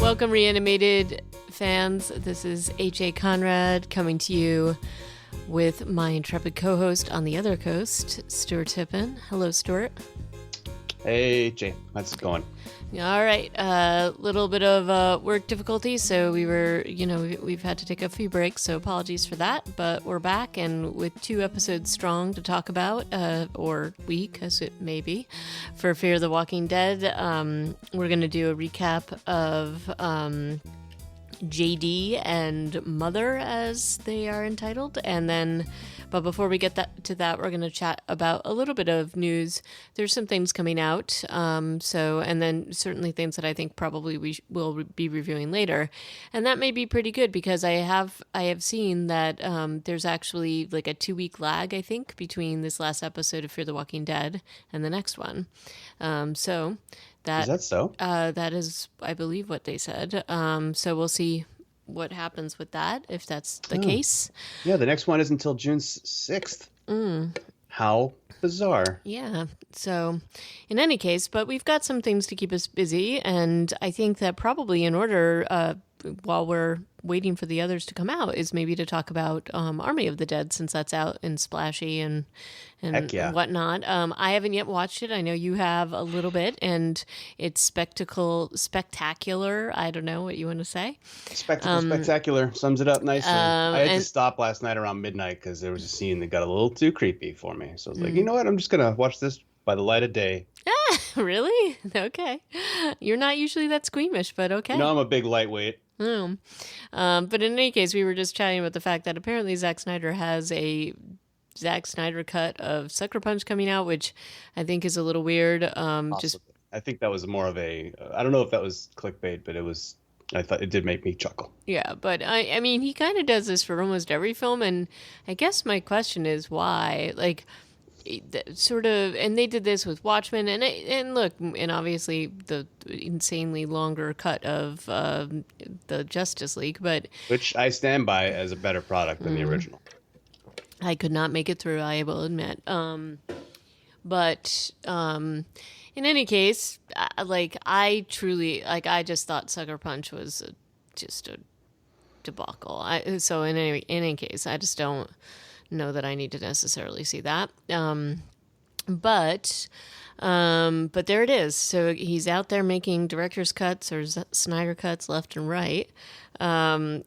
Welcome, Reanimated fans. This is H.A. Conrad coming to you with my intrepid co-host on the other coast, Stuart Tippin. Hello, Stuart. Hey, Jay. How's it going? All right. A little bit of work difficulties, so we've had to take a few breaks, so apologies for that. But we're back, and with 2 episodes strong to talk about, or week, as it may be, for Fear the Walking Dead. We're going to do a recap of JD and Mother, as they are entitled, and then... But before we get to that, we're going to chat about a little bit of news. There's some things coming out, and then certainly things that I think probably we will be reviewing later, and that may be pretty good because I have seen that there's actually like a 2-week lag, I think, between this last episode of Fear the Walking Dead and the next one. So that Is that so? That is, I believe, what they said. So we'll see what happens with that, if that's the case. Yeah, the next one is until June 6th. How bizarre. Yeah. So in any case, but we've got some things to keep us busy, and I think that probably in order, while we're waiting for the others to come out, is maybe to talk about Army of the Dead, since that's out and splashy and Heck yeah. whatnot. I haven't yet watched it. I know you have a little bit, and it's spectacular. I don't know what you want to say. Spectacular sums it up nicely. I had to stop last night around midnight because there was a scene that got a little too creepy for me. So I was like, you know what? I'm just going to watch this by the light of day. Really? Okay. You're not usually that squeamish, but okay. No, I'm a big lightweight. But in any case, we were just chatting about the fact that apparently Zack Snyder has a Zack Snyder cut of Sucker Punch coming out, which I think is a little weird. I think that was more of a, I don't know if that was clickbait, but I thought it did make me chuckle. Yeah, but I mean, he kind of does this for almost every film, and I guess my question is why, like, sort of, and they did this with Watchmen, and look, and obviously the insanely longer cut of the Justice League, but which I stand by as a better product than the original. I could not make it through, I will admit. But in any case, I just thought Sucker Punch was just a debacle. So in any case, I just don't know that I need to necessarily see that. But there it is. So he's out there making director's cuts or Snyder cuts left and right. And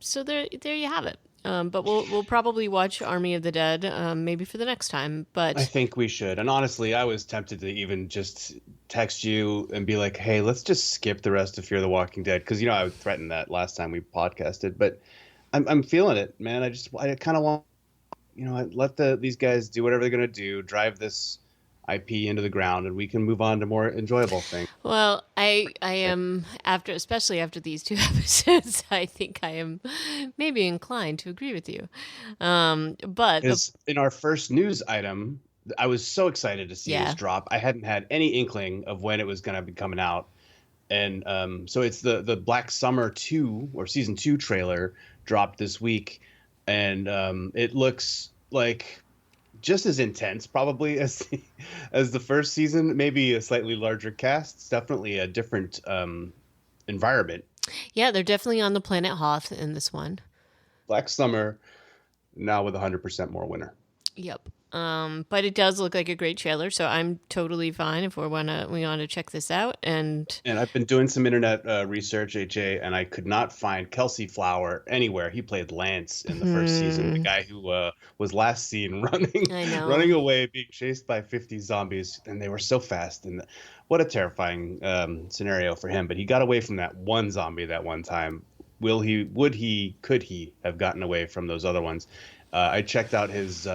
so there you have it. But we'll probably watch Army of the Dead, maybe for the next time. But I think we should. And honestly, I was tempted to even just text you and be like, "Hey, let's just skip the rest of Fear the Walking Dead," because I threatened that last time we podcasted. But I'm feeling it, man. I kind of want, let these guys do whatever they're gonna do, drive this IP into the ground, and we can move on to more enjoyable things. Well, I am, especially after these 2 episodes, I think I am maybe inclined to agree with you. But in our first news item, I was so excited to see this drop. I hadn't had any inkling of when it was going to be coming out, and so it's the Black Summer 2 or season 2 trailer dropped this week, and it looks like just as intense probably as the first season, maybe a slightly larger cast. It's definitely a different environment. Yeah, they're definitely on the planet Hoth in this one. Black Summer now with 100% more winter. Yep. But it does look like a great trailer, so I'm totally fine if we want to check this out. And I've been doing some internet research, HA, and I could not find Kelsey Flower anywhere. He played Lance in the first season, the guy who was last seen running away, being chased by 50 zombies, and they were so fast. And what a terrifying scenario for him. But he got away from that one zombie that one time. Could he have gotten away from those other ones? I checked out his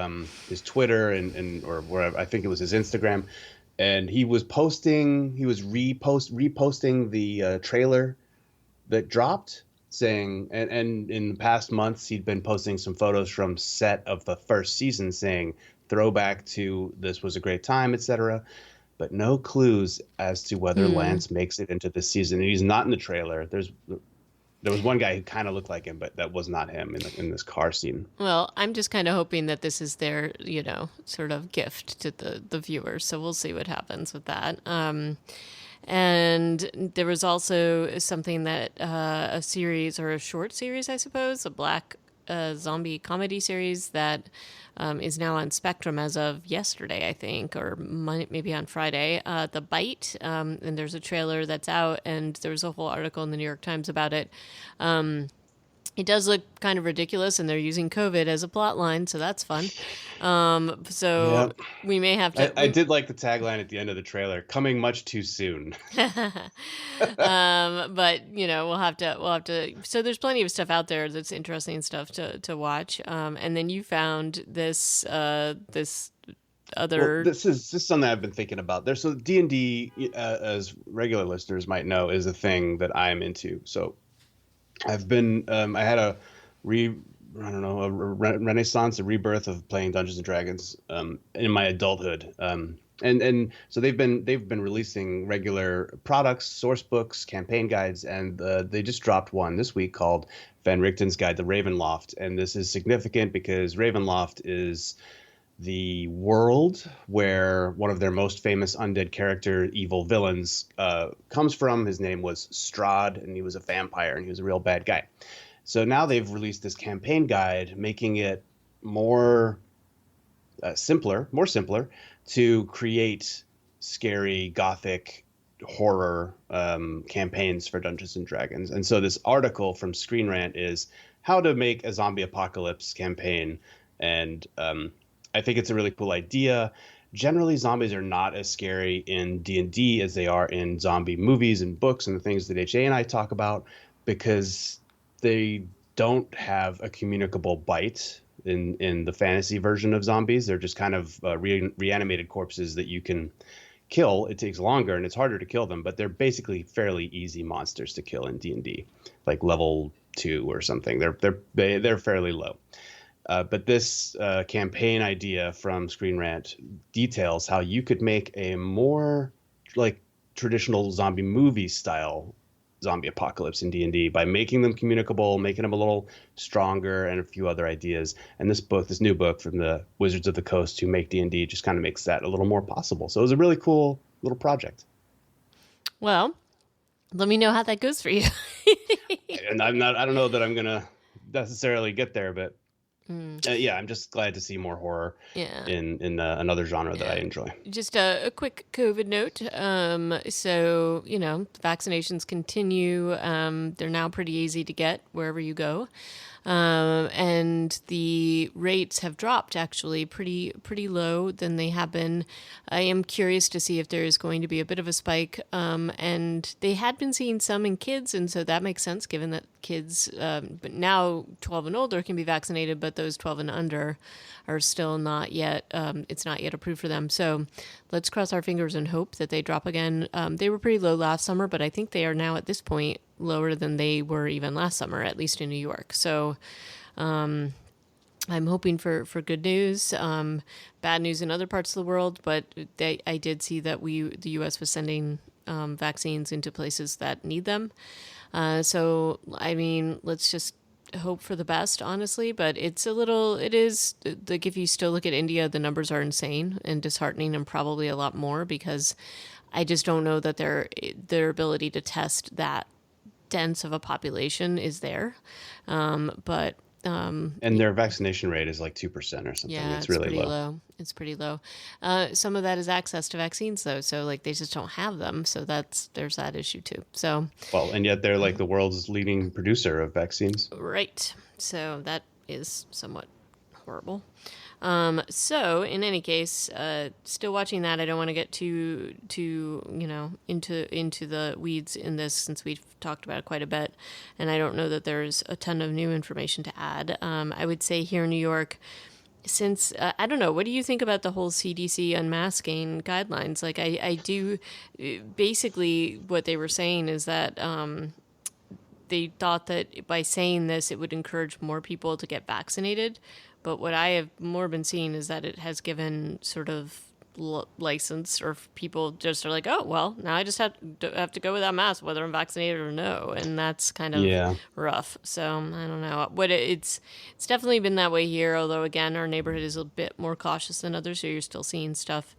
Twitter or wherever, I think it was his Instagram, and he was reposting the trailer that dropped, saying, and in the past months he'd been posting some photos from set of the first season saying throwback to this was a great time, etc. But no clues as to whether Lance makes it into this season. And he's not in the trailer. There was one guy who kind of looked like him, but that was not him in this car scene. Well, I'm just kind of hoping that this is their, sort of gift to the viewers. So we'll see what happens with that. And there was also something that a series, or a short series, I suppose, a black zombie comedy series that is now on Spectrum as of yesterday, I think, or maybe on Friday. The Bite, and there's a trailer that's out, and there was a whole article in the New York Times about it. It does look kind of ridiculous, and they're using COVID as a plot line, so that's fun. So Yeah. we may have to. I did like the tagline at the end of the trailer, coming much too soon. But we'll have to. So there's plenty of stuff out there that's interesting stuff to watch. And then you found this other. Well, this is something I've been thinking about. There's so D&D, as regular listeners might know, is a thing that I'm into. So I've been I had a renaissance, a rebirth of playing Dungeons and Dragons in my adulthood. And so they've been releasing regular products, source books, campaign guides, and they just dropped one this week called Van Richten's Guide to Ravenloft. And this is significant because Ravenloft is the world where one of their most famous undead character, evil villains, comes from. His name was Strahd, and he was a vampire, and he was a real bad guy. So now they've released this campaign guide, making it more simpler to create scary, gothic, horror campaigns for Dungeons and Dragons. And so this article from Screen Rant is how to make a zombie apocalypse campaign, and I think it's a really cool idea. Generally, zombies are not as scary in D&D as they are in zombie movies and books and the things that HA and I talk about, because they don't have a communicable bite in the fantasy version of zombies. They're just kind of reanimated corpses that you can kill. It takes longer and it's harder to kill them, but they're basically fairly easy monsters to kill in D&D, like level 2 or something. They're fairly low. But this campaign idea from Screen Rant details how you could make a more like traditional zombie movie style zombie apocalypse in D&D by making them communicable, making them a little stronger, and a few other ideas. And this new book from the Wizards of the Coast who make D&D just kind of makes that a little more possible. So it was a really cool little project. Well, let me know how that goes for you. And I don't know that I'm going to necessarily get there, but yeah, I'm just glad to see more horror in another genre that I enjoy. Just a quick COVID note. So, vaccinations continue. They're now pretty easy to get wherever you go. And the rates have dropped actually pretty low than they have been. I am curious to see if there is going to be a bit of a spike. And they had been seeing some in kids, and so that makes sense given that kids, but now 12 and older can be vaccinated, but those 12 and under are still not yet, it's not yet approved for them. So let's cross our fingers and hope that they drop again. They were pretty low last summer, but I think they are now at this point lower than they were even last summer, at least in New York. So I'm hoping for good news, bad news in other parts of the world, but I did see that the U.S. was sending vaccines into places that need them. So, I mean, let's just hope for the best, honestly, but it is, like, if you still look at India, the numbers are insane and disheartening, and probably a lot more, because I just don't know that their ability to test that dense of a population is there. But and their vaccination rate is like 2% or something. Yeah, it's really low. It's pretty low. Some of that is access to vaccines, though. So, like, they just don't have them. So there's that issue too. So, well, and yet they're like the world's leading producer of vaccines. Right. So that is somewhat horrible. So in any case, still watching that. I don't want to get too into the weeds in this, since we've talked about it quite a bit, and I don't know that there's a ton of new information to add. I would say here in New York, since I don't know, what do you think about the whole CDC unmasking guidelines? Like, I do, basically what they were saying is that they thought that by saying this, it would encourage more people to get vaccinated. But what I have more been seeing is that it has given sort of license, or people just are like, oh, well, now I just have to go without mask, whether I'm vaccinated or no. And that's kind of rough. So I don't know. But it's definitely been that way here. Although, again, our neighborhood is a bit more cautious than others. So you're still seeing stuff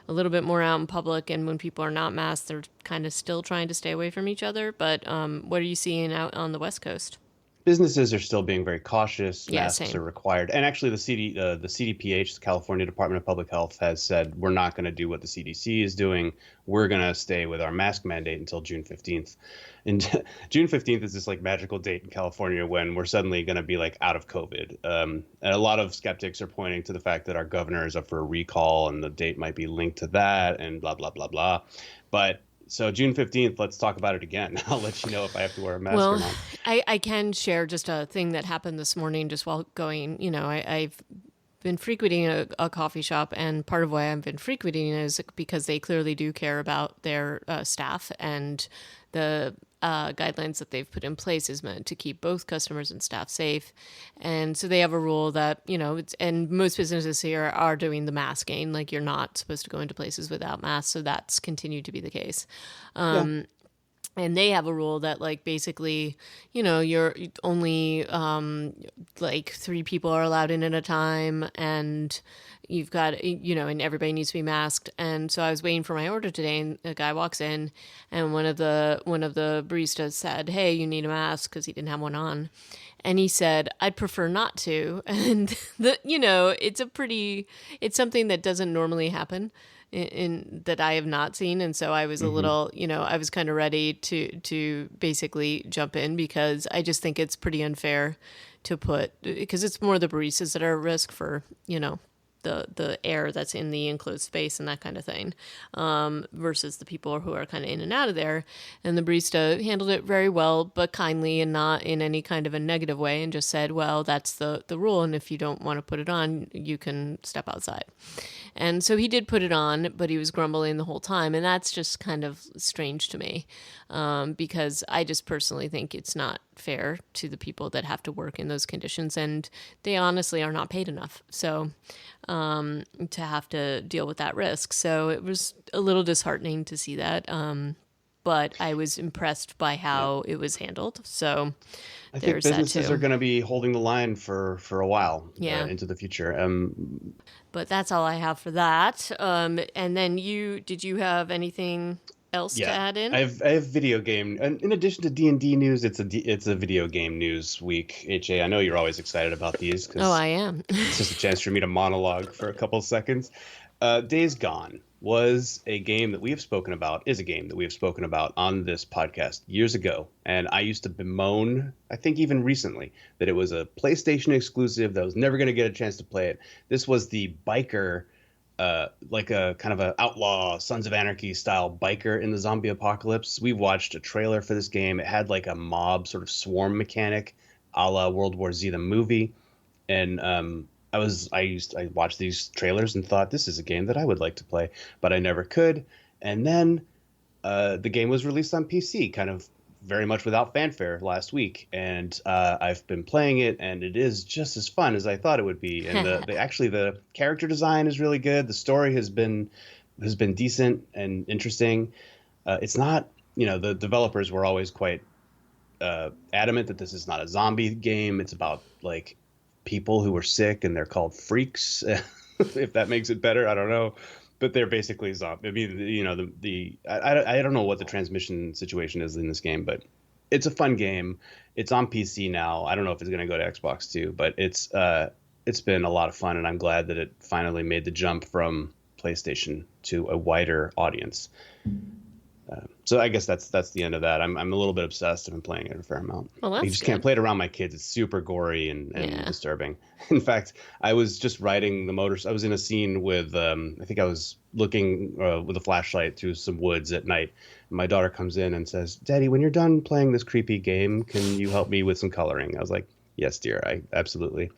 a little bit more out in public, and when people are not masked, they're kind of still trying to stay away from each other. But what are you seeing out on the West Coast? Businesses are still being very cautious. Yeah, Masks same. are required, and actually, the CDPH, the California Department of Public Health, has said we're not going to do what the CDC is doing. We're going to stay with our mask mandate until June 15th. And June 15th is this like magical date in California when we're suddenly going to be like out of COVID. And a lot of skeptics are pointing to the fact that our governor is up for a recall, and the date might be linked to that, and blah blah blah blah. But so June 15th, let's talk about it again. I'll let you know if I have to wear a mask or Well, not. I can share just a thing that happened this morning just while going. I've been frequenting a coffee shop, and part of why I've been frequenting is because they clearly do care about their staff, and the guidelines that they've put in place is meant to keep both customers and staff safe. And so they have a rule that, and most businesses here are doing the masking, like you're not supposed to go into places without masks. So that's continued to be the case. Yeah. And they have a rule that like basically, you're only like 3 people are allowed in at a time, and you've got, and everybody needs to be masked. And so I was waiting for my order today, and a guy walks in, and one of the baristas said, "Hey, you need a mask," because he didn't have one on. And he said, "I'd prefer not to." And it's something that doesn't normally happen in that I have not seen. And so I was a little, I was kind of ready to basically jump in, because I just think it's pretty unfair to because it's more the baristas that are at risk for, the air that's in the enclosed space and that kind of thing, versus the people who are kind of in and out of there. And the barista handled it very well, but kindly, and not in any kind of a negative way, and just said, well, that's the rule, and if you don't want to put it on, you can step outside. And so he did put it on, but he was grumbling the whole time, and that's just kind of strange to me, because I just personally think it's not fair to the people that have to work in those conditions, and they honestly are not paid enough. So to have to deal with that risk. So it was a little disheartening to see that. But I was impressed by how it was handled. So I think there's that businesses too. are going to be holding the line for a while, Yeah. into the future. But that's all I have for that. And then did you have anything else to Yeah, add in? I have video game, and in addition to D&D news, it's a video game news week. HA, I know you're always excited about these Oh, because I am. it's just a chance for me to monologue for a couple of seconds. Days Gone was a game that we have spoken about, is a game that we have spoken about on this podcast years ago. And I used to bemoan, I think even recently, that it was a PlayStation exclusive, that I was never going to get a chance to play it. This was the biker, like a kind of a outlaw Sons of Anarchy style biker in the zombie apocalypse. We watched a trailer for this game. It had like a mob sort of swarm mechanic, a la World War Z the movie. And I watched these trailers and thought this is a game that I would like to play, but I never could. And then the game was released on PC, kind of very much without fanfare last week, and I've been playing it, and it is just as fun as I thought it would be. And the character design is really good. The story has been decent and interesting. It's not, the developers were always quite adamant that this is not a zombie game. It's about like people who are sick, and they're called freaks. If that makes it better, I don't know. But they're basically zombie. I mean, I don't know what the transmission situation is in this game, but it's a fun game. It's on PC now. I don't know if it's going to go to Xbox too, but it's been a lot of fun, and I'm glad that it finally made the jump from PlayStation to a wider audience. So I guess that's the end of that. I'm a little bit obsessed. I've been playing it a fair amount. Well, that's you just good. can't play it around my kids. It's super gory and Yeah. disturbing. In fact, I was just riding the motor. I was in a scene with I think I was looking with a flashlight through some woods at night. And my daughter comes in and says, "Daddy, when you're done playing this creepy game, can you help me with some coloring?" I was like, "Yes, dear. I absolutely."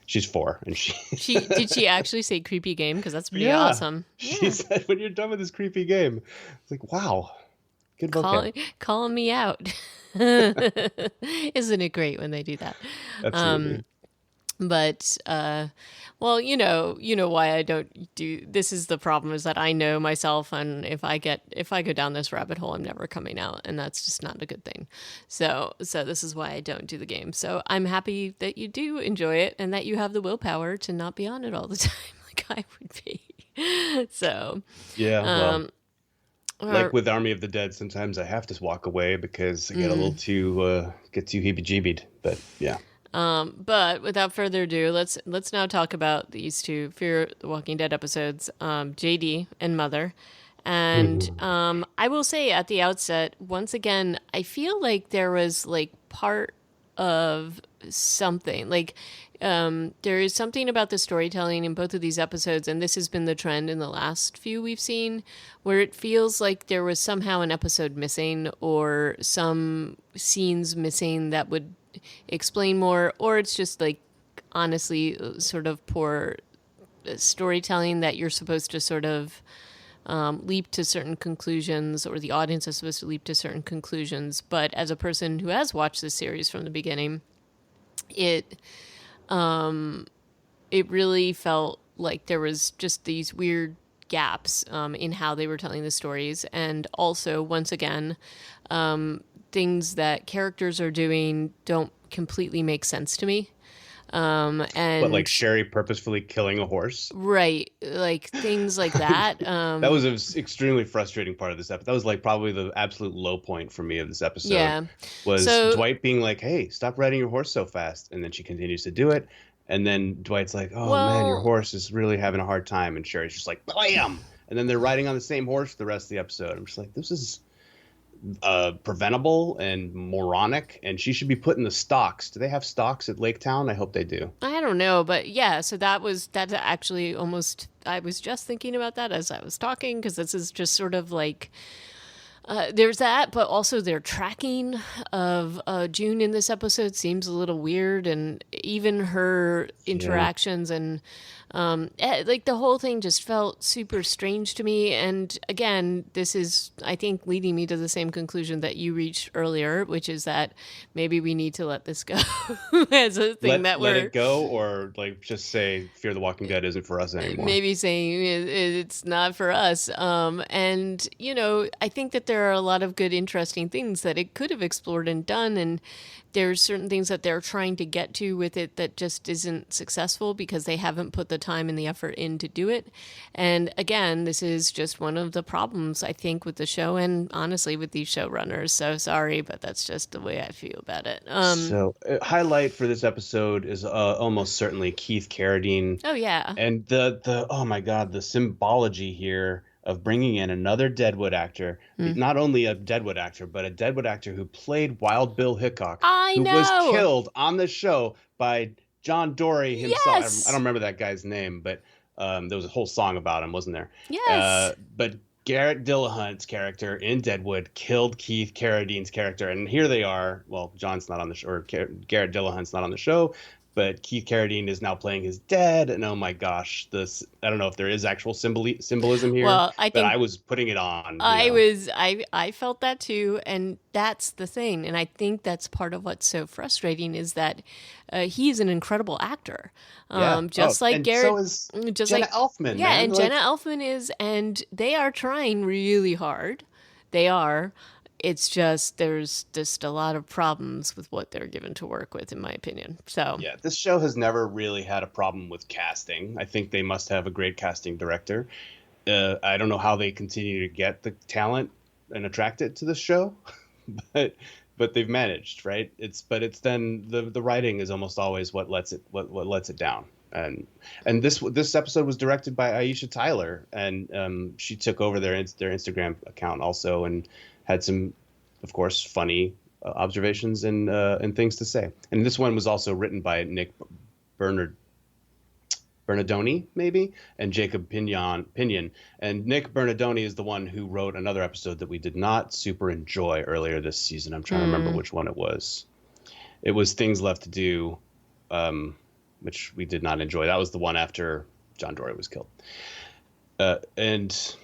She's 4, and Did she actually say creepy game? Because that's pretty yeah. awesome. She said, "When you're done with this creepy game." It's like, wow. Good vocab. Calling me out. Isn't it great when they do that? Absolutely. But well, you know why I don't do this. Is the problem is that I know myself, and if I go down this rabbit hole, I'm never coming out, and that's just not a good thing. So this is why I don't do the game. So I'm happy that you do enjoy it, and that you have the willpower to not be on it all the time like I would be. So, Yeah, well, um, like or, with Army of the Dead, sometimes I have to walk away because I get a little too get too heebie-jeebied. But yeah. but without further ado, let's now talk about these two Fear the Walking Dead episodes, JD and Mother. And Mhm. I will say at the outset, once again, I feel like there was like part of something. Like there is something about the storytelling in both of these episodes, and this has been the trend in the last few we've seen, where it feels like there was somehow an episode missing or some scenes missing that would explain more, or it's just like honestly sort of poor storytelling that you're supposed to sort of leap to certain conclusions, or the audience is supposed to leap to certain conclusions. But as a person who has watched this series from the beginning, it it really felt like there was just these weird gaps in how they were telling the stories, and also once again, things that characters are doing don't completely make sense to me. What, like And Sherry purposefully killing a horse? right, like things like that. That was an extremely frustrating part of this episode. That was like probably the absolute low point for me of this episode, Yeah. was So, Dwight being like, "Hey, stop riding your horse so fast," and then she continues to do it, and then Dwight's like, "Oh man, your well, horse is really having a hard time," and Sherry's just like, "Bam!" And then they're riding on the same horse for the rest of the episode. I'm just like, this is preventable and moronic, and she should be put in the stocks. Do they have stocks at Lake Town? I hope they do. I don't know, but yeah, so that's actually almost, I was just thinking about that as I was talking, because this is just sort of like, there's that, but also their tracking of June in this episode seems a little weird, and even her Yeah. interactions and like the whole thing just felt super strange to me. And again, this is, I think, leading me to the same conclusion that you reached earlier, which is that maybe we need to let this go as a thing that Let we're it go, or like just say Fear the Walking Dead isn't for us anymore. maybe saying it's not for us. And, you know, I think that there are a lot of good, interesting things that it could have explored and done. And there's certain things that they're trying to get to with it that just isn't successful because they haven't put the time and the effort in to do it. And again, this is just one of the problems, I think, with the show and honestly with these showrunners. So sorry, but that's just the way I feel about it. So, highlight for this episode is almost certainly Keith Carradine, Oh, yeah. and the oh my God, the symbology here of bringing in another Deadwood actor, not only a Deadwood actor, but a Deadwood actor who played Wild Bill Hickok, I who was know. killed on the show by John Dory himself. I Yes. don't remember that guy's name, but there was a whole song about him, wasn't there? Yes. But Garrett Dillahunt's character in Deadwood killed Keith Carradine's character, and here they are. Well, John's not on the show, or Garrett Dillahunt's not on the show, but Keith Carradine is now playing his dad. And oh my gosh, this, I don't know if there is actual symbolism here, Well, I but I think was putting it on, I felt that too, and that's the thing. And I think that's part of what's so frustrating is that he's an incredible actor, Yeah. Oh, just like and so Garrett, is just Jenna like Elfman, yeah, man. and Jenna Like, Elfman is, and they are trying really hard. They are. It's just there's just a lot of problems with what they're given to work with, in my opinion. So yeah, this show has never really had a problem with casting. I think they must have a great casting director. I don't know how they continue to get the talent and attract it to the show, but they've managed, right? It's then the writing is almost always what lets it down. And this episode was directed by Aisha Tyler, and she took over their Instagram account also, and had some, of course, funny observations and things to say. And this one was also written by Nick Bernard Bernardoni, maybe, and Jacob Pinion. And Nick Bernardoni is the one who wrote another episode that we did not super enjoy earlier this season. I'm trying to remember which one it was. It was Things Left to Do, which we did not enjoy. That was the one after John Dory was killed. And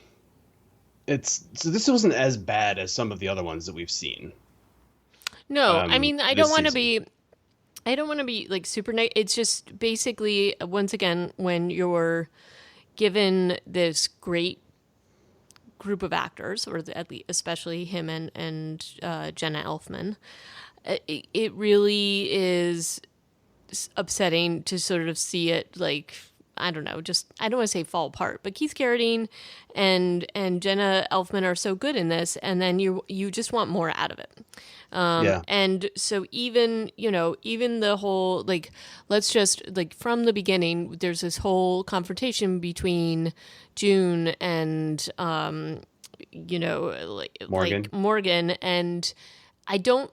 this wasn't as bad as some of the other ones that we've seen. no, I mean This season. I don't want to be like super negative. It's just basically once again when you're given this great group of actors, or at least especially him and Jenna Elfman, it really is upsetting to sort of see it like I don't know, just I don't want to say fall apart, but Keith Carradine and Jenna Elfman are so good in this, and then you just want more out of it. Yeah. And so even the whole, like, let's just, like, from the beginning, there's this whole confrontation between June and Morgan. like Morgan, and I don't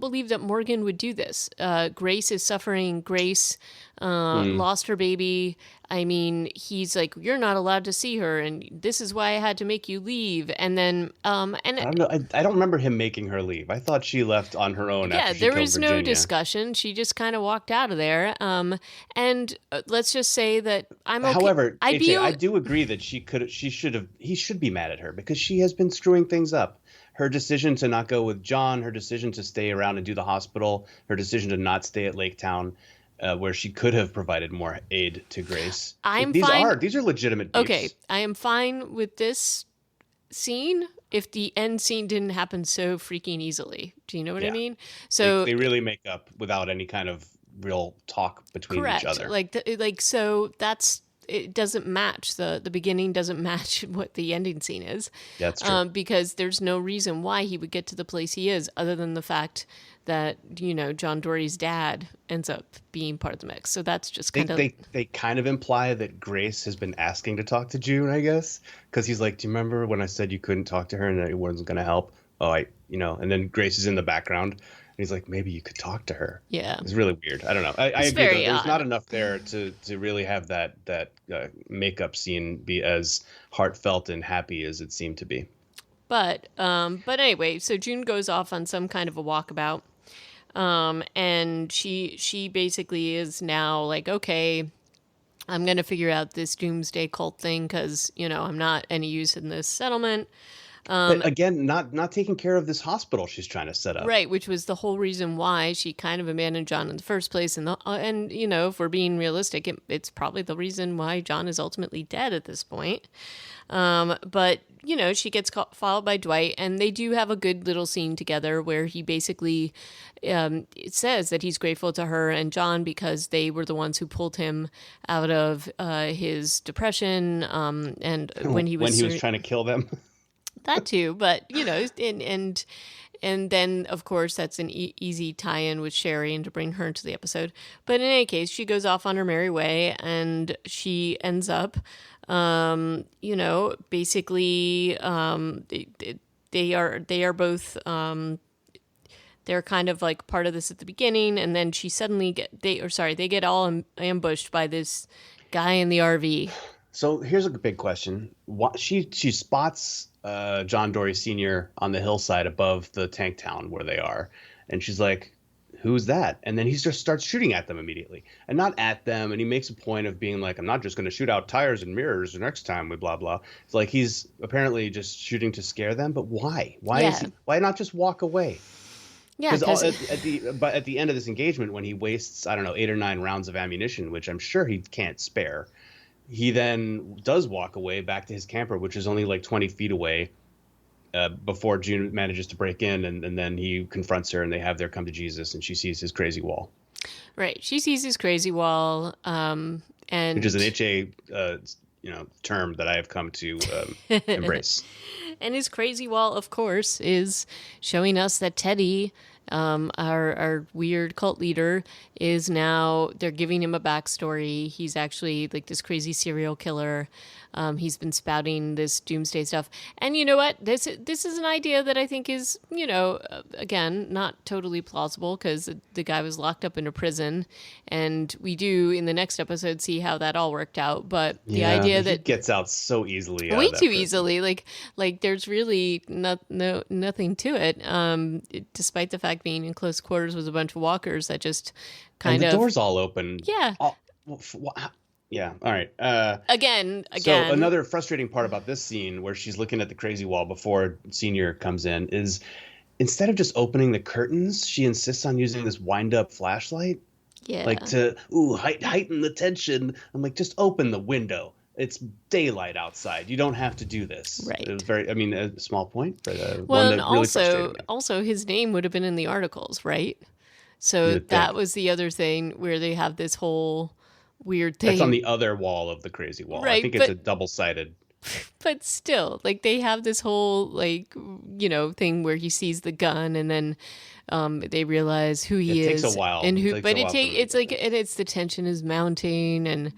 believe that Morgan would do this. Grace is suffering. Grace lost her baby. I mean, he's like, you're not allowed to see her, and this is why I had to make you leave. And then, and I don't know. I don't remember him making her leave. I thought she left on her own after she there killed was Virginia. no discussion. She just kind of walked out of there. And let's just say that I'm okay. However, AJ, I do agree that he should be mad at her because she has been screwing things up. Her decision to not go with John, her decision to stay around and do the hospital, her decision to not stay at Lake Town, where she could have provided more aid to Grace. These are legitimate beefs. Okay, I am fine with this scene if the end scene didn't happen so freaking easily. Do you know what I mean? So they really make up without any kind of real talk between each other. So that's, it doesn't match, the beginning doesn't match what the ending scene is. That's true. Because there's no reason why he would get to the place he is other than the fact that, John Dory's dad ends up being part of the mix. So that's just kind of... They kind of imply that Grace has been asking to talk to June, I guess, because he's like, do you remember when I said you couldn't talk to her and that it wasn't going to help? And then Grace is in the background. And he's like, maybe you could talk to her. Yeah. It's really weird. I don't know. I agree, though. There's not enough there to really have that makeup scene be as heartfelt and happy as it seemed to be. But anyway, so June goes off on some kind of a walkabout. And she basically is now like, okay, I'm going to figure out this doomsday cult thing because, I'm not any use in this settlement. But again, not taking care of this hospital she's trying to set up. Right, which was the whole reason why she kind of abandoned John in the first place. And if we're being realistic, it's probably the reason why John is ultimately dead at this point. But she gets followed by Dwight, and they do have a good little scene together where he basically says that he's grateful to her and John because they were the ones who pulled him out of his depression. And when he was trying to kill them. That too, but and then of course that's an easy tie-in with Sherry and to bring her into the episode. But in any case, she goes off on her merry way, and she ends up, basically, they are both. They're kind of like part of this at the beginning, and then she suddenly they get all ambushed by this guy in the RV. So here's a big question: she spots John Dory Sr. on the hillside above the tank town where they are, and she's like, "Who's that?" And then he just starts shooting at them immediately, and not at them. And he makes a point of being like, "I'm not just going to shoot out tires and mirrors the next time we blah blah." It's like he's apparently just shooting to scare them, but why? Why not just walk away? Yeah, because at the end of this engagement, when he wastes 8 or 9 rounds of ammunition, which I'm sure he can't spare. He then does walk away back to his camper, which is only like 20 feet away, before June manages to break in, and then he confronts her, and they have their come to Jesus, and she sees his crazy wall. Right, she sees his crazy wall, and which is an HA term that I have come to embrace. And his crazy wall, of course, is showing us that Teddy, our weird cult leader, is now, they're giving him a backstory. He's actually like this crazy serial killer. He's been spouting this doomsday stuff. And you know what? This is an idea that I think is, again, not totally plausible because the guy was locked up in a prison. And we do, in the next episode, see how that all worked out. But the idea that... he gets out so easily. Way too easily. Like there's really nothing to it, despite the fact being in close quarters with a bunch of walkers that just the door's all open. Yeah. Yeah. All right. Again. So another frustrating part about this scene where she's looking at the crazy wall before Senior comes in is instead of just opening the curtains, she insists on using this wind-up flashlight. Yeah. Like to heighten the tension. I'm like, just open the window. It's daylight outside. You don't have to do this. Right. It was a small point, but well, one that and also his name would have been in the articles, right? So that was the other thing where they have this whole weird That's on thing. the other wall of the crazy wall. I Right, think it's a double-sided. but still, like they have this whole like thing where he sees the gun and then they realize who It he takes a is while. and It who, takes but a while for them to it's get like, there. and it's the tension is mounting and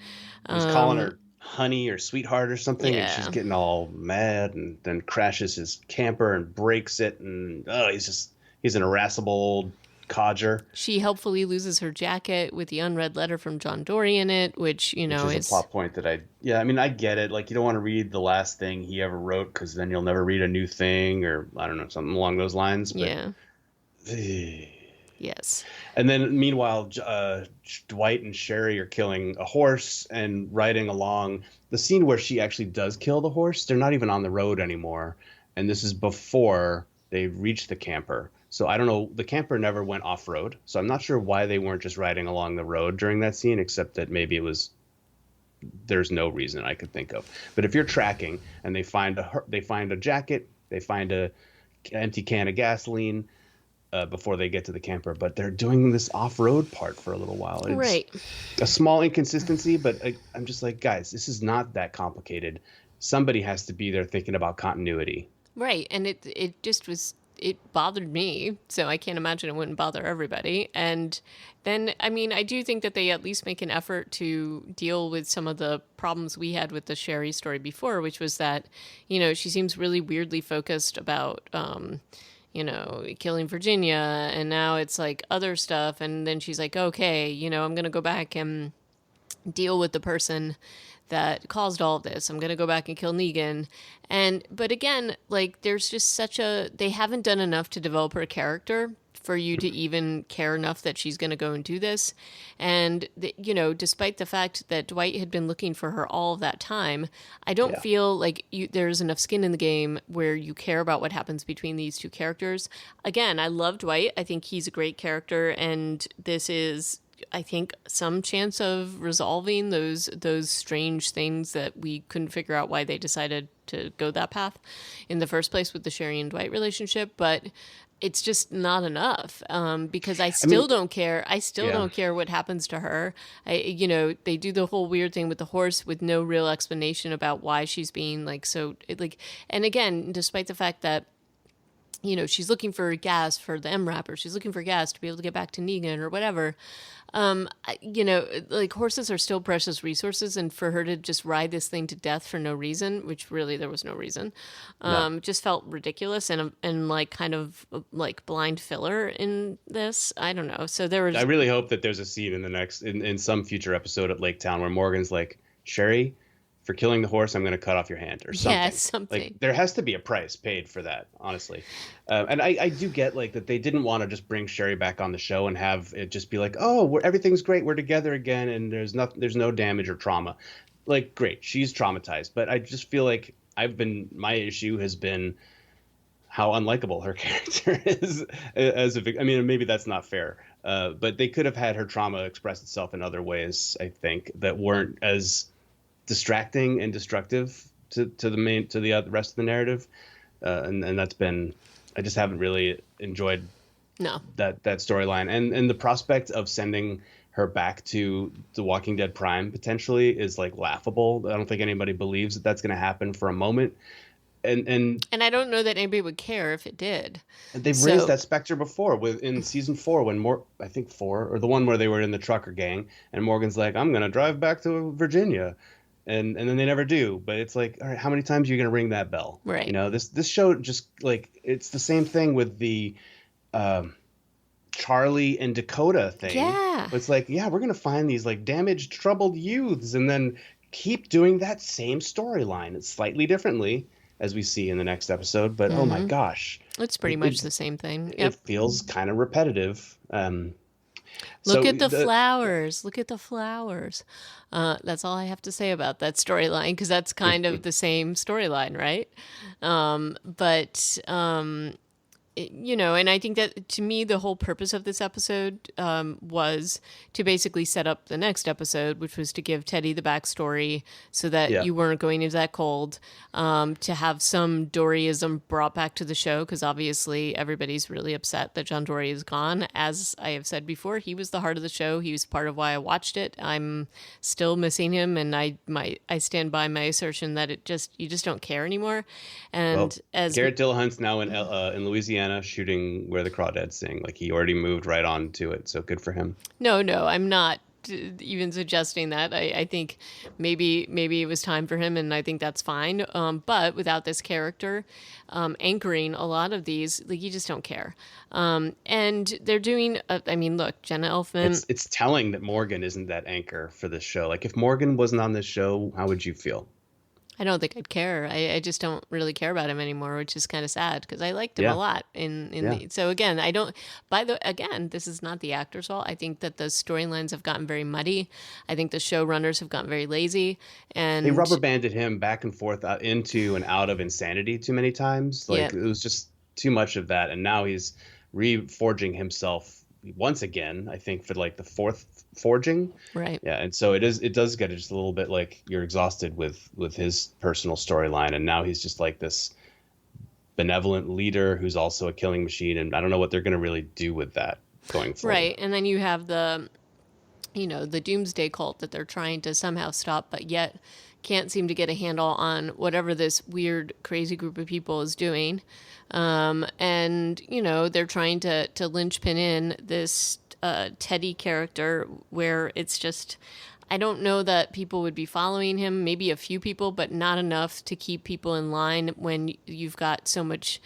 He's calling um her honey or sweetheart or something, and she's yeah. getting all mad, and then crashes his camper and breaks it, and he's an irascible old codger. She helpfully loses her jacket with the unread letter from John Dory in it, which Which is a is plot point that I mean, I get it. Like, you don't want to read the last thing he ever wrote because then you'll never read a new thing, or I don't know, something along those lines. But yeah. Yes. and then meanwhile, Dwight and Sherry are killing a horse and riding along. The scene where she actually does kill the horse, they're not even on the road anymore. And this is before they reach the camper. So I don't know. The camper never went off road. So I'm not sure why they weren't just riding along the road during that scene, except that maybe there's no reason I could think of. But if you're tracking and they find a jacket, they find a empty can of gasoline, before they get to the camper, but they're doing this off-road part for a little while. It's Right. a small inconsistency, but I'm just like, guys, this is not that complicated. Somebody has to be there thinking about continuity. Right. And it just was, it bothered me. So I can't imagine it wouldn't bother everybody. And then, I mean, I do think that they at least make an effort to deal with some of the problems we had with the Sherry story before, which was that, she seems really weirdly focused about, killing Virginia, and now it's like other stuff. And then she's like, okay, I'm going to go back and deal with the person that caused all of this. I'm going to go back and kill Negan. But again, like there's just they haven't done enough to develop her character for you to even care enough that she's going to go and do this. And, despite the fact that Dwight had been looking for her all of that time, I don't feel like there's enough skin in the game where you care about what happens between these two characters. Again, I love Dwight. I think he's a great character, and this is, I think, some chance of resolving those strange things that we couldn't figure out why they decided to go that path in the first place with the Sherry and Dwight relationship. But it's just not enough, because I still don't care. I still don't care what happens to her. They do the whole weird thing with the horse with no real explanation about why she's being like so like. And again, despite the fact that she's looking for gas for the MRAP, or she's looking for gas to be able to get back to Negan or whatever. Like horses are still precious resources, and for her to just ride this thing to death for no reason, which really there was no reason, just felt ridiculous and like kind of like blind filler in this. I don't know. So there was. I really hope that there's a scene in some future episode at Lake Town where Morgan's like, Sherry, for killing the horse, I'm going to cut off your hand or something. Yeah, something. Like, there has to be a price paid for that, honestly. And I do get like that they didn't want to just bring Sherry back on the show and have it just be like, oh, everything's great, we're together again, and there's no damage or trauma. Like, great, she's traumatized, but I just feel like my issue has been how unlikable her character is. I mean, maybe that's not fair, but they could have had her trauma express itself in other ways, I think, that weren't as distracting and destructive to the rest of the narrative, and that's been, I just haven't really enjoyed that storyline, and the prospect of sending her back to the Walking Dead Prime potentially is like laughable. I don't think anybody believes that that's going to happen for a moment, and I don't know that anybody would care if it did. They've raised that specter before in season 4 when I think 4, or the one where they were in the trucker gang and Morgan's like, I'm going to drive back to Virginia. And then they never do. But it's like, all right, how many times are you going to ring that bell? Right. This show just like, it's the same thing with the Charlie and Dakota thing. Yeah. It's like, yeah, we're going to find these like damaged, troubled youths and then keep doing that same storyline. It's slightly differently, as we see in the next episode. But oh my gosh. It's pretty much the same thing. Yep. It feels kind of repetitive. Look at the flowers. Look at the flowers. That's all I have to say about that storyline, because that's kind of the same storyline, right? But and I think that to me, the whole purpose of this episode was to basically set up the next episode, which was to give Teddy the backstory so that you weren't going into that cold, to have some Doryism brought back to the show, because obviously everybody's really upset that John Dory is gone. As I have said before, he was the heart of the show. He was part of why I watched it. I'm still missing him, and I stand by my assertion that you just don't care anymore. And as Garrett Dillahunt's now in Louisiana shooting Where the Crawdads Sing. Like, he already moved right on to it, so good for him. No, I'm not even suggesting that. I think maybe it was time for him, and I think that's fine. But without this character anchoring a lot of these, like, you just don't care. And they're doing. Look, Jenna Elfman. It's telling that Morgan isn't that anchor for this show. Like, if Morgan wasn't on this show, how would you feel? I don't think I'd care. I just don't really care about him anymore, which is kind of sad because I liked him a lot. So again, I don't. Again, this is not the actor's fault. I think that the storylines have gotten very muddy. I think the showrunners have gotten very lazy, and they rubber banded him back and forth into and out of insanity too many times. Like, it was just too much of that, and now he's reforging himself once again, I think, for like the fourth forging. Right. Yeah. And so it does get just a little bit like you're exhausted with his personal storyline. And now he's just like this benevolent leader who's also a killing machine. And I don't know what they're going to really do with that going forward. Right. And then you have the doomsday cult that they're trying to somehow stop, but yet can't seem to get a handle on whatever this weird, crazy group of people is doing. And, they're trying to linchpin in this Teddy character where it's just, I don't know that people would be following him, maybe a few people, but not enough to keep people in line when you have so much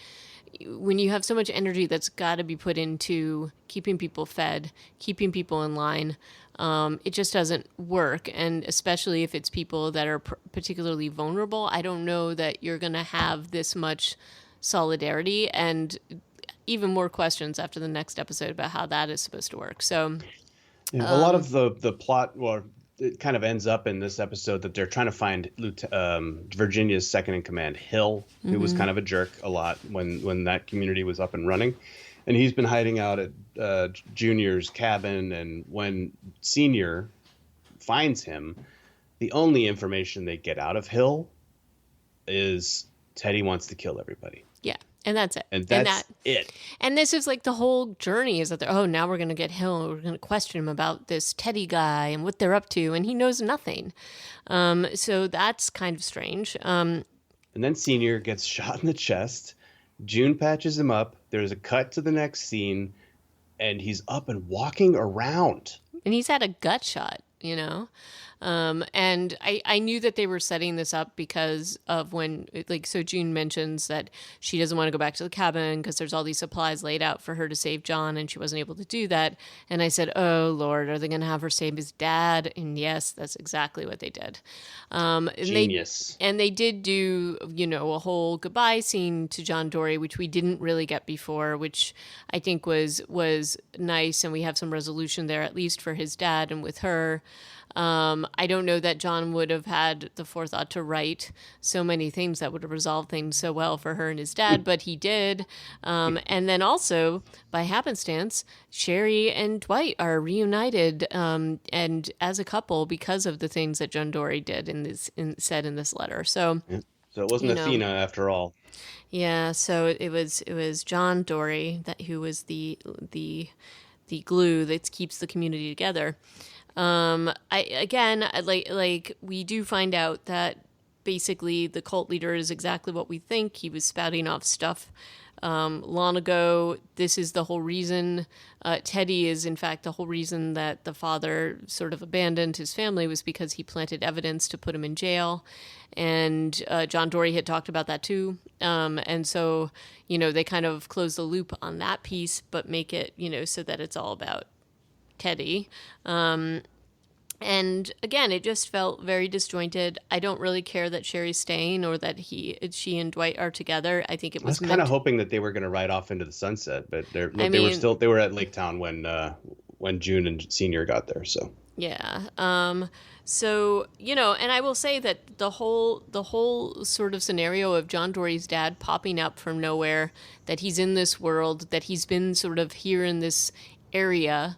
energy that's got to be put into keeping people fed, keeping people in line. It just doesn't work. And especially if it's people that are particularly vulnerable, I don't know that you're going to have this much solidarity, and even more questions after the next episode about how that is supposed to work. So a lot of the plot, well, it kind of ends up in this episode that they're trying to find Virginia's second in command, Hill, who was kind of a jerk a lot when that community was up and running. And he's been hiding out at Junior's cabin. And when Senior finds him, the only information they get out of Hill is Teddy wants to kill everybody. Yeah. And that's it. And that's it. And this is like the whole journey is that now we're going to get Hill. We're going to question him about this Teddy guy and what they're up to. And he knows nothing. So that's kind of strange. And then Senior gets shot in the chest. June patches him up. There's a cut to the next scene. And he's up and walking around. And he's had a gut shot, And I knew that they were setting this up because of so June mentions that she doesn't want to go back to the cabin because there's all these supplies laid out for her to save John, and she wasn't able to do that. And I said, oh, Lord, are they going to have her save his dad? And yes, that's exactly what they did. Genius. And they did do, a whole goodbye scene to John Dory, which we didn't really get before, which I think was nice. And we have some resolution there, at least for his dad and with her. I don't know that John would have had the forethought to write so many things that would have resolved things so well for her and his dad, but he did. And then also, by happenstance, Sherry and Dwight are reunited, and as a couple because of the things that John Dory did said in this letter. So, So it wasn't Athena after all. Yeah. So it was John Dory who was the glue that keeps the community together. We do find out that basically the cult leader is exactly what we think. He was spouting off stuff long ago. This is the whole reason. Teddy is, in fact, the whole reason that the father sort of abandoned his family was because he planted evidence to put him in jail. And John Dory had talked about that too. And so, they kind of close the loop on that piece, but make it, so that it's all about Teddy. And again, it just felt very disjointed. I don't really care that Sherry's staying or that she and Dwight are together. I think it was kind of hoping that they were going to ride off into the sunset, but they were at Lake Town when June and Senior got there. So Yeah. So, and I will say that the whole sort of scenario of John Dory's dad popping up from nowhere, that he's in this world, that he's been sort of here in this area,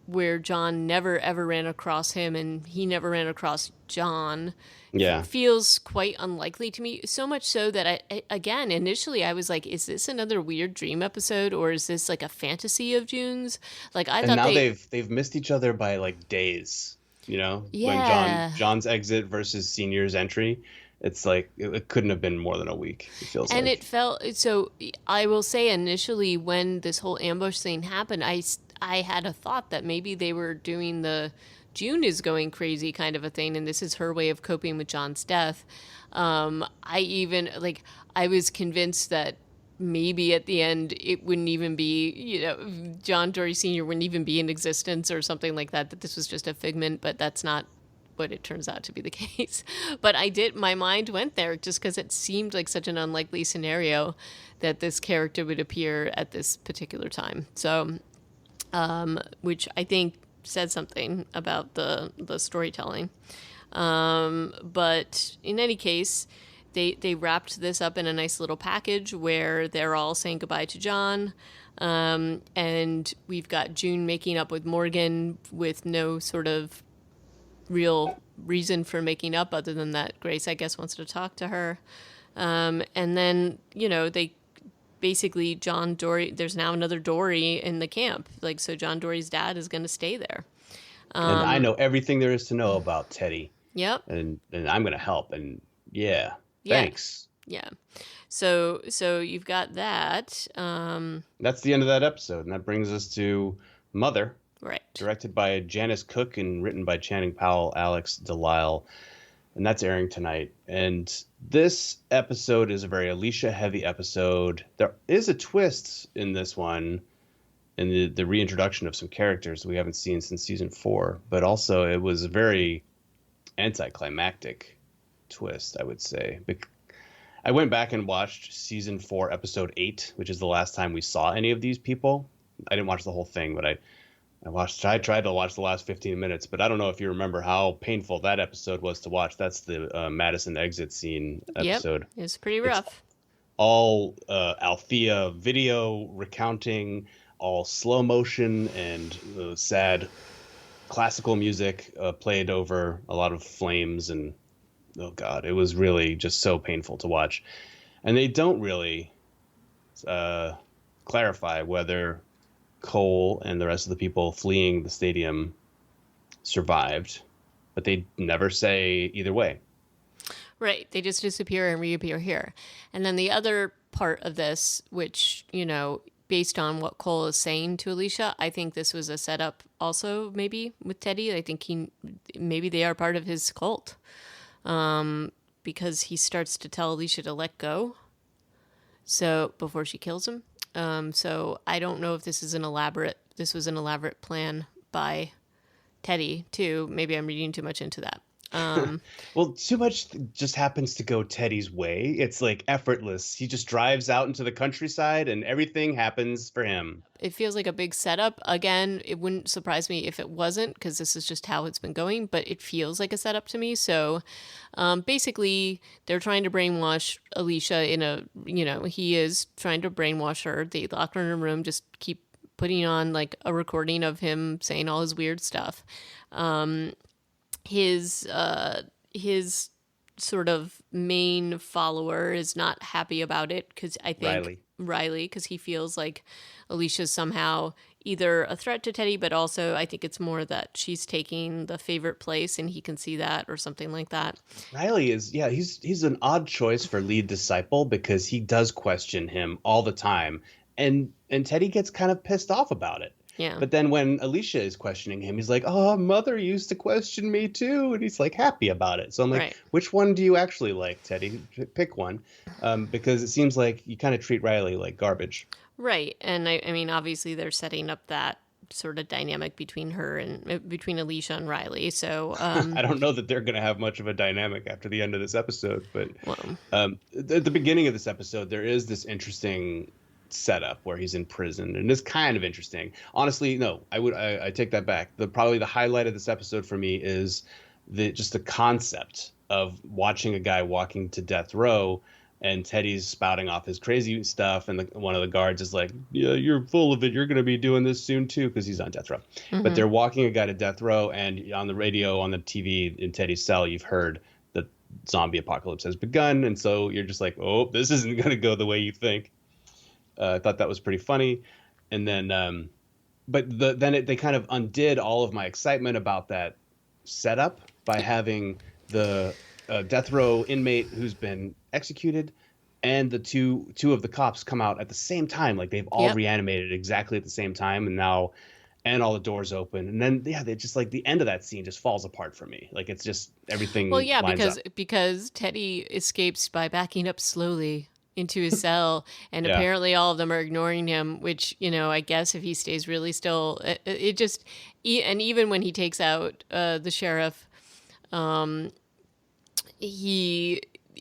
where John never ever ran across him and he never ran across John, Yeah. feels quite unlikely to me. So much so that again, initially I was like, is this another weird dream episode, or is this like a fantasy of June's? Like I And thought now they, they've missed each other by like days, when yeah. John's exit versus Senior's entry. It's like it couldn't have been more than a week, it feels And it like. felt so. I will say, initially, when this whole ambush scene happened, I had a thought that maybe they were doing the June is going crazy kind of a thing, and this is her way of coping with John's death. I even like I was convinced that maybe at the end it wouldn't even be, John Dory Sr. wouldn't even be in existence or something like that. That this was just a figment, but that's not what it turns out to be the case. But my mind went there just because it seemed like such an unlikely scenario that this character would appear at this particular time. So, which I think said something about the storytelling. But in any case, they wrapped this up in a nice little package where they're all saying goodbye to John. And we've got June making up with Morgan with no sort of real reason for making up other than that Grace, I guess, wants to talk to her. And then, they basically, John Dory, there's now another Dory in the camp. Like, so John Dory's dad is going to stay there. And I know everything there is to know about Teddy. Yep. And I'm gonna help. And yeah, Yeah. thanks. Yeah. So you've got that. That's the end of that episode, and that brings us to Mother, Right. directed by Janice Cook and written by Channing Powell, Alex Delisle, and that's airing tonight. And this episode is a very Alicia-heavy episode. There is a twist in this one, in the reintroduction of some characters we haven't seen since season 4, but also it was a very anticlimactic twist, I would say. I went back and watched season 4, episode 8, which is the last time we saw any of these people. I didn't watch the whole thing, but I tried to watch the last 15 minutes, but I don't know if you remember how painful that episode was to watch. That's the Madison exit scene episode. Yep. It's pretty rough. It's all Althea video recounting, all slow motion and sad classical music played over a lot of flames, and oh god, it was really just so painful to watch. And they don't really clarify whether Cole and the rest of the people fleeing the stadium survived, but they never say either way. Right. They just disappear and reappear here. And then the other part of this, which, based on what Cole is saying to Alicia, I think this was a setup also maybe with Teddy. I think maybe they are part of his cult, because he starts to tell Alicia to let go. So before she kills him. So I don't know if this was an elaborate plan by Teddy too. Maybe I'm reading too much into that. Well, too much just happens to go Teddy's way. It's like effortless. He just drives out into the countryside and everything happens for him. It feels like a big setup. Again, it wouldn't surprise me if it wasn't, because this is just how it's been going, but it feels like a setup to me. So basically, they're trying to brainwash Alicia he is trying to brainwash her. They lock her in a room, just keep putting on like a recording of him saying all his weird stuff. His sort of main follower is not happy about it, because I think Riley, because he feels like Alicia's somehow either a threat to Teddy, but also I think it's more that she's taking the favorite place and he can see that, or something like that. Riley is, yeah, he's an odd choice for lead disciple, because he does question him all the time, and Teddy gets kind of pissed off about it. Yeah. But then when Alicia is questioning him, he's like, "Oh, Mother used to question me too," and he's like happy about it. So I'm like, right. Which one do you actually like, Teddy? Pick one, because it seems like you kind of treat Riley like garbage. Right, and I mean, obviously they're setting up that sort of dynamic between Alicia and Riley. So I don't know that they're going to have much of a dynamic after the end of this episode, but at the beginning of this episode, there is this interesting setup where he's in prison, and it's kind of interesting. Honestly, no, I take that back. Probably the highlight of this episode for me is the concept of watching a guy walking to death row, and Teddy's spouting off his crazy stuff, and one of the guards is like, "Yeah, you're full of it. You're going to be doing this soon too," because he's on death row. Mm-hmm. But they're walking a guy to death row, and on the radio, on the TV in Teddy's cell, you've heard that zombie apocalypse has begun, and so you're just like, "Oh, this isn't going to go the way you think." I thought that was pretty funny, and then, they kind of undid all of my excitement about that setup by having the death row inmate who's been executed and the two of the cops come out at the same time, like they've all reanimated exactly at the same time, and all the doors open, and then they just like the end of that scene just falls apart for me. Like it's just everything. Well, yeah, lines because Teddy escapes by backing up slowly into his cell, and apparently all of them are ignoring him, which, I guess if he stays really still, it just, and even when he takes out the sheriff,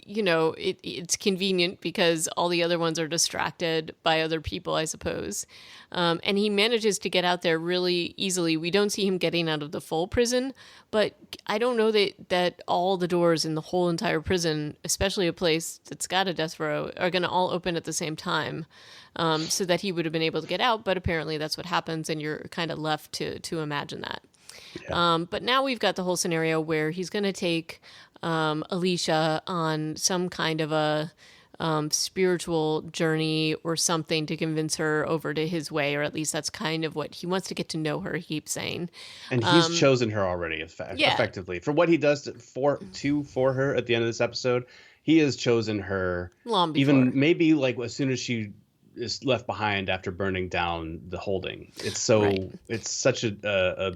it's convenient because all the other ones are distracted by other people, I suppose. And he manages to get out there really easily. We don't see him getting out of the full prison, but I don't know that all the doors in the whole entire prison, especially a place that's got a death row, are going to all open at the same time, so that he would have been able to get out. But apparently that's what happens, and you're kind of left to imagine that. Yeah. But now we've got the whole scenario where he's going to take Alicia on some kind of a spiritual journey or something to convince her over to his way, or at least that's kind of what he wants to get to know her, he keeps saying. And he's chosen her already, effectively. For what he does for her at the end of this episode, he has chosen her long before. Even maybe like as soon as she is left behind after burning down the holding. It's such a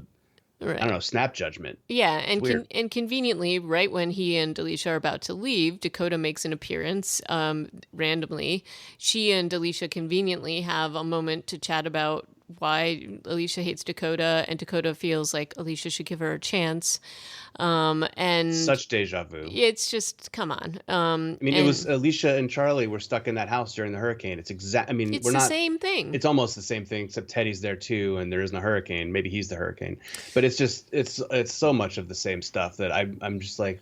right. I don't know, snap judgment. Yeah, and conveniently, right when he and Alicia are about to leave, Dakota makes an appearance randomly. She and Alicia conveniently have a moment to chat about why Alicia hates Dakota, and Dakota feels like Alicia should give her a chance. And such deja vu. It's just, come on. It was Alicia and Charlie were stuck in that house during the hurricane. It's it's the same thing. It's almost the same thing, except Teddy's there too, and there isn't a hurricane. Maybe he's the hurricane, but it's so much of the same stuff that I'm just like,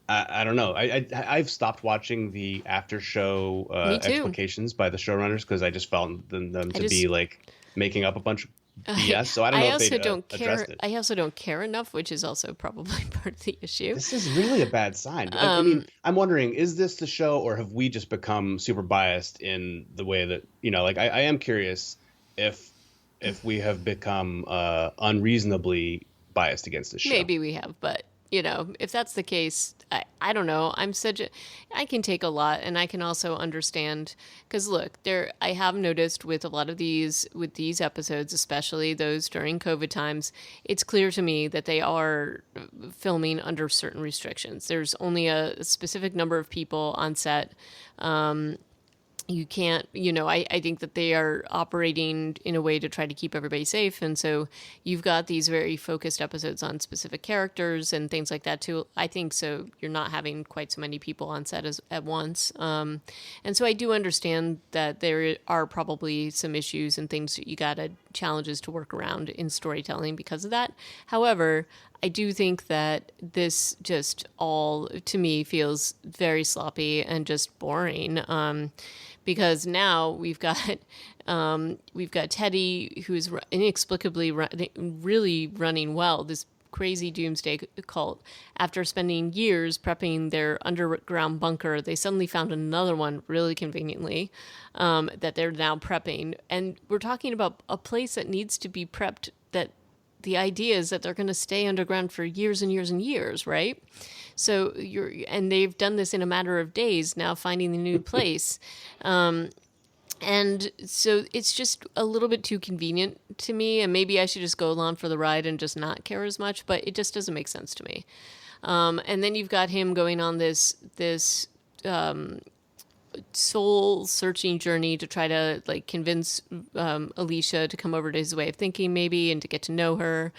I don't know. I've stopped watching the after show explications by the showrunners because I just found them to be like making up a bunch of BS. So I don't know if they addressed it. I also don't care enough, which is also probably part of the issue. This is really a bad sign. I'm wondering, is this the show, or have we just become super biased in the way that, I am curious if we have become unreasonably biased against this show. Maybe we have, but if that's the case, I don't know. I can take a lot, and I can also understand, because look, I have noticed with a lot of these episodes, especially those during COVID times, it's clear to me that they are filming under certain restrictions. There's only a specific number of people on set. You can't, I think that they are operating in a way to try to keep everybody safe. And so you've got these very focused episodes on specific characters and things like that too. I think so. You're not having quite so many people on set at once. And so I do understand that there are probably some issues and things that you challenges to work around in storytelling because of that. However, I do think that this just all, to me, feels very sloppy and just boring. Because now we've got Teddy, who's inexplicably really running well, this crazy doomsday cult. After spending years prepping their underground bunker, they suddenly found another one really conveniently that they're now prepping. And we're talking about a place that needs to be prepped, that the idea is that they're going to stay underground for years and years and years, right? So and they've done this in a matter of days now, finding the new place. And so it's just a little bit too convenient to me, and maybe I should just go along for the ride and just not care as much, but it just doesn't make sense to me. And then you've got him going on this soul-searching journey to try to convince Alicia to come over to his way of thinking, maybe, and to get to know her.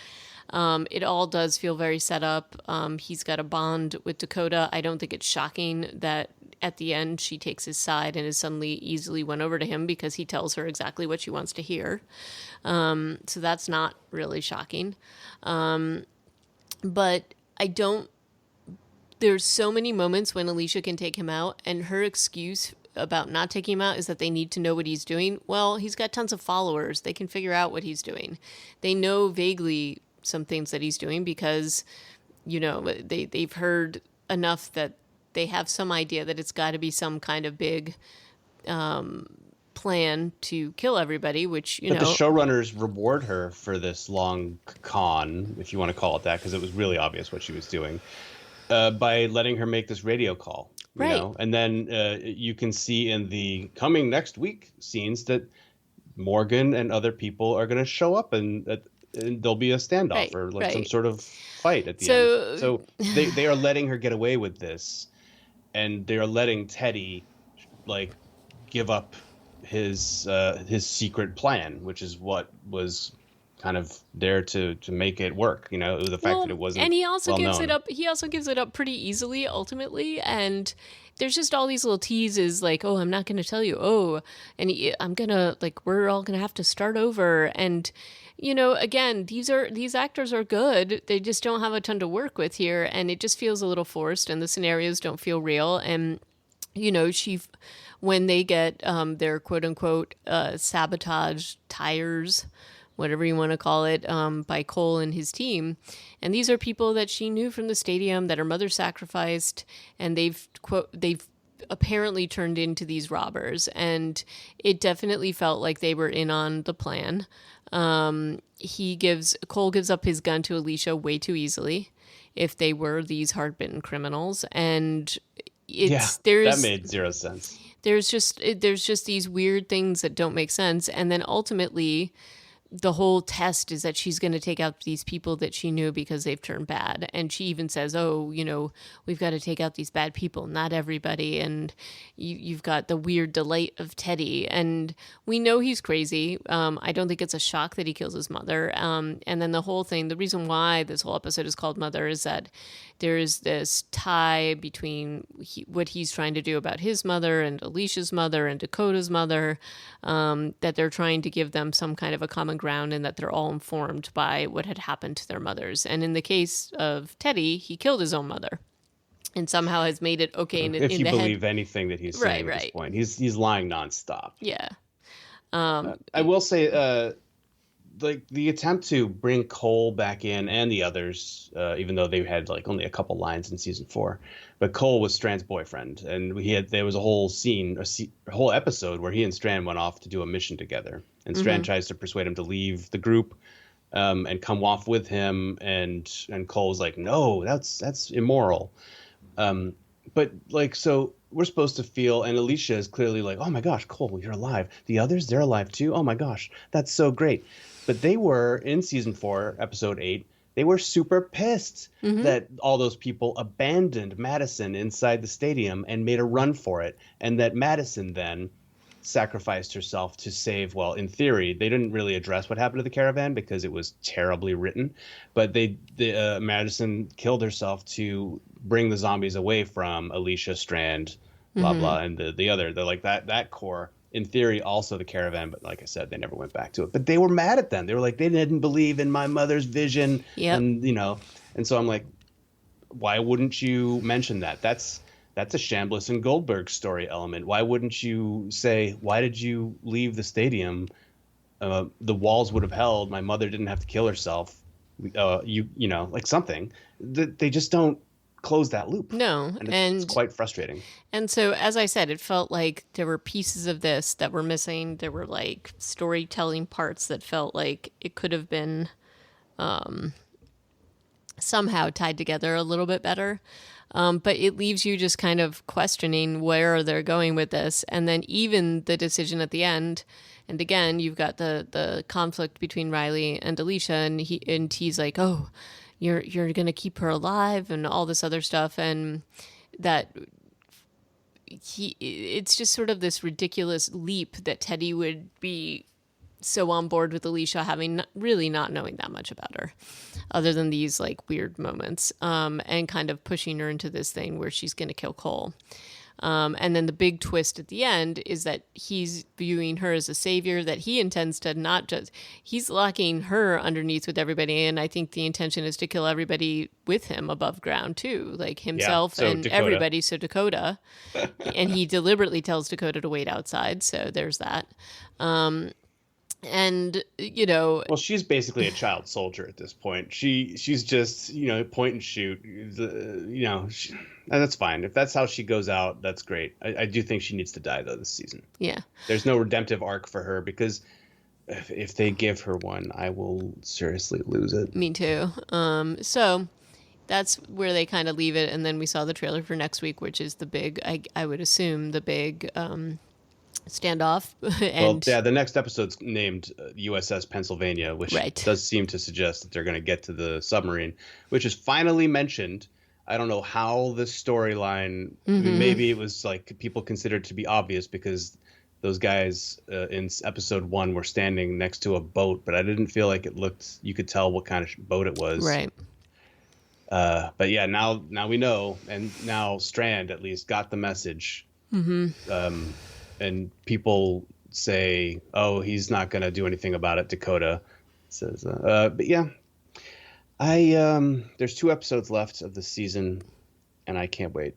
It all does feel very set up. He's got a bond with Dakota. I don't think it's shocking that at the end, she takes his side and is suddenly easily won over to him because he tells her exactly what she wants to hear. So that's not really shocking. But there's so many moments when Alicia can take him out, and her excuse about not taking him out is that they need to know what he's doing. Well, he's got tons of followers. They can figure out what he's doing. They know vaguely some things that he's doing because, they've heard enough that they have some idea that it's got to be some kind of big plan to kill everybody, which, But the showrunners reward her for this long con, if you want to call it that, because it was really obvious what she was doing, by letting her make this radio call. Right. And then you can see in the coming next week scenes that Morgan and other people are going to show up and there'll be a standoff or some sort of fight at the end. So they are letting her get away with this, and they are letting Teddy give up his secret plan, which is what was kind of there to make it work, the fact that it wasn't. And he also gives it up. He also gives it up pretty easily, ultimately. And there's just all these little teases, like, "Oh, I'm not going to tell you." Oh, and I'm gonna we're all gonna have to start over. And again, these actors are good. They just don't have a ton to work with here, and it just feels a little forced. And the scenarios don't feel real. And when they get their quote unquote sabotage tires, whatever you want to call it, by Cole and his team. And these are people that she knew from the stadium that her mother sacrificed, and they've apparently turned into these robbers. And it definitely felt like they were in on the plan. Cole gives up his gun to Alicia way too easily if they were these hard-bitten criminals. And that made zero sense. There's just these weird things that don't make sense. And then ultimately, the whole test is that she's going to take out these people that she knew because they've turned bad. And she even says, "Oh, we've got to take out these bad people, not everybody." And you've got the weird delight of Teddy. And we know he's crazy. I don't think it's a shock that he kills his mother. And then the whole thing, the reason why this whole episode is called Mother is that there's this tie between what he's trying to do about his mother and Alicia's mother and Dakota's mother, that they're trying to give them some kind of a common ground, and that they're all informed by what had happened to their mothers. And in the case of Teddy, he killed his own mother and somehow has made it okay if you believe anything that he's saying at this point. He's lying nonstop. Yeah. I will say, the attempt to bring Cole back in and the others, even though they had only a couple lines in season 4, but Cole was Strand's boyfriend, and there was a whole a whole episode where he and Strand went off to do a mission together, and Strand tries to persuade him to leave the group and come off with him, and Cole's like, "No, that's immoral." But so we're supposed to feel, and Alicia is clearly like, "Oh my gosh, Cole, you're alive. The others, they're alive too. Oh my gosh, that's so great." But they were, in season 4, episode 8, they were super pissed that all those people abandoned Madison inside the stadium and made a run for it. And that Madison then sacrificed herself to save, well, in theory, they didn't really address what happened to the caravan because it was terribly written. But Madison killed herself to bring the zombies away from Alicia, Strand, blah, blah, and the other. They're like that core. In theory, also the caravan, but like I said, they never went back to it. But they were mad at them. They were like, they didn't believe in my mother's vision. Yep. And so I'm like, why wouldn't you mention that? That's a Chambliss and Goldberg story element. Why wouldn't you say, why did you leave the stadium? The walls would have held. My mother didn't have to kill herself. Something. They just don't close that loop. No, and it's quite frustrating. And so, as I said, it felt like there were pieces of this that were missing. There were storytelling parts that felt like it could have been somehow tied together a little bit better. But it leaves you just kind of questioning where they're going with this. And then even the decision at the end, and again, you've got the conflict between Riley and Alicia, and he's like, "Oh, you're going to keep her alive," and all this other stuff. And that it's just sort of this ridiculous leap that Teddy would be so on board with Alicia, having really not knowing that much about her other than these weird moments, and kind of pushing her into this thing where she's going to kill Cole. And then the big twist at the end is that he's viewing her as a savior, that he intends to not just, he's locking her underneath with everybody. And I think the intention is to kill everybody with him above ground too, like himself and Dakota. everybody. So Dakota, and he deliberately tells Dakota to wait outside. So there's that. And well, she's basically a child soldier at this point. She's just point and shoot. That's fine. If that's how she goes out, that's great. I do think she needs to die though this season. Yeah, there's no redemptive arc for her, because if they give her one, I will seriously lose it. Me too. So that's where they kind of leave it, and then we saw the trailer for next week, which is the big, I would assume, the big standoff. And the next episode's named USS Pennsylvania, which does seem to suggest that they're going to get to the submarine, which is finally mentioned. I don't know how this storyline, maybe it was like people considered to be obvious because those guys in episode 1 were standing next to a boat, but I didn't feel like you could tell what kind of boat it was. Right. But yeah, now we know, and now Strand at least got the message. And people say, "Oh, he's not going to do anything about it." Dakota says, "But yeah, there's 2 episodes left of the season, and I can't wait."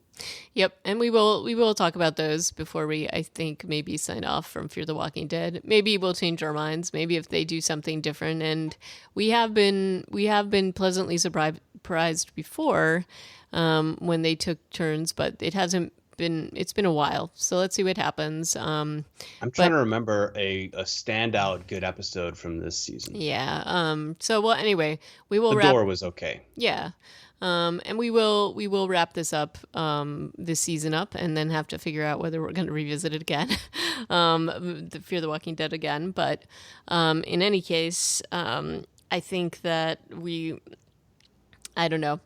Yep, and we will talk about those before we, I think, maybe sign off from Fear the Walking Dead. Maybe we'll change our minds. Maybe if they do something different, and we have been pleasantly surprised before when they took turns, but it hasn't. It's been a while, so let's see what happens. I'm trying to remember a standout good episode from this season. Yeah. So anyway, we will. The door was okay. Yeah. And we will wrap this up, this season up, and then have to figure out whether we're going to revisit it again, the Fear the Walking Dead again. But in any case, I think that I don't know.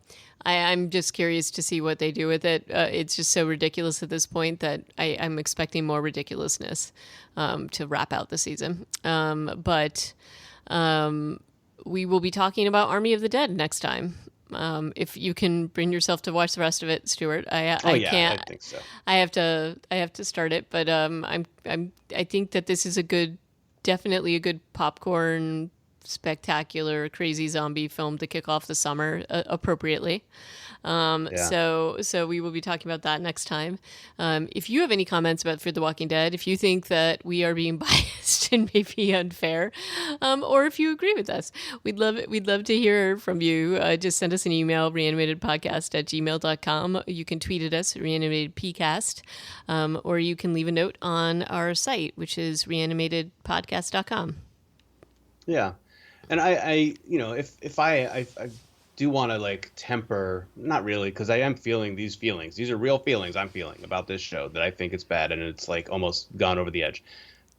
I'm just curious to see what they do with it. It's just so ridiculous at this point that I'm expecting more ridiculousness to wrap out the season. But we will be talking about Army of the Dead next time. If you can bring yourself to watch the rest of it, Stuart. I can't. I think so. I have to start it, but I think that this is definitely a good popcorn, spectacular, crazy zombie film to kick off the summer appropriately. So we will be talking about that next time. If you have any comments about Fear the Walking Dead, if you think that we are being biased and maybe unfair, or if you agree with us, we'd love to hear from you. Just send us an email, reanimatedpodcast@gmail.com. You can tweet at us, reanimatedpcast, or you can leave a note on our site, which is reanimatedpodcast.com. Yeah. And I if I do want to like temper, not really, because I am feeling these feelings. These are real feelings I'm feeling about this show, that I think it's bad and it's like almost gone over the edge.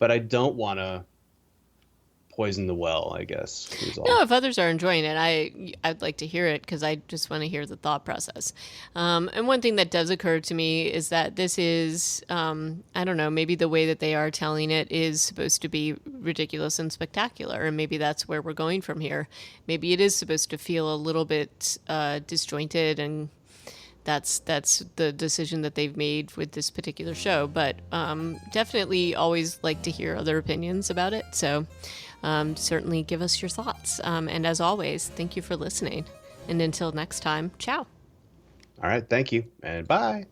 But I don't want to poison the well, I guess. No, if others are enjoying it, I'd like to hear it, because I just want to hear the thought process. And one thing that does occur to me is that this is, I don't know, maybe the way that they are telling it is supposed to be ridiculous and spectacular, and maybe that's where we're going from here. Maybe it is supposed to feel a little bit disjointed, and that's the decision that they've made with this particular show. But definitely always like to hear other opinions about it. So certainly give us your thoughts. And as always, thank you for listening. And until next time, ciao. All right. Thank you. And bye.